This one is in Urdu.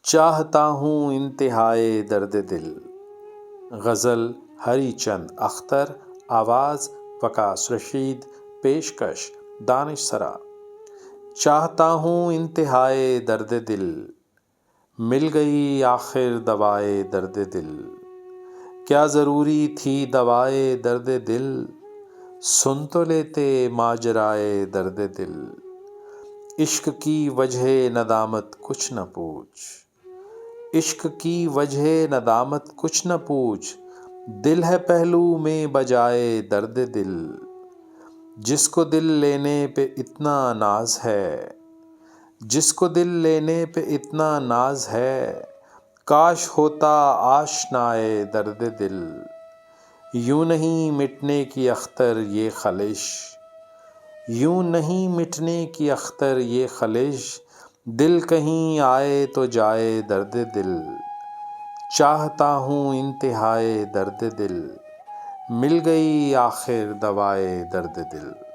چاہتا ہوں انتہائے درد دل۔ غزل ہری چند اختر، آواز وکاس رشید، پیشکش دانش سرا۔ چاہتا ہوں انتہائے درد دل، مل گئی آخر دوائے درد دل۔ کیا ضروری تھی دوائے درد دل، سن تو لیتے ماجرائے درد دل۔ عشق کی وجہ ندامت کچھ نہ پوچھ، عشق کی وجہ ندامت کچھ نہ پوچھ، دل ہے پہلو میں بجائے درد دل۔ جس کو دل لینے پہ اتنا ناز ہے، جس کو دل لینے پہ اتنا ناز ہے، کاش ہوتا آشنائے درد دل۔ یوں نہیں مٹنے کی اختر یہ خلش، یوں نہیں مٹنے کی اختر یہ خلش، دل کہیں آئے تو جائے درد دل۔ چاہتا ہوں انتہائے درد دل، مل گئی آخر دوائے درد دل۔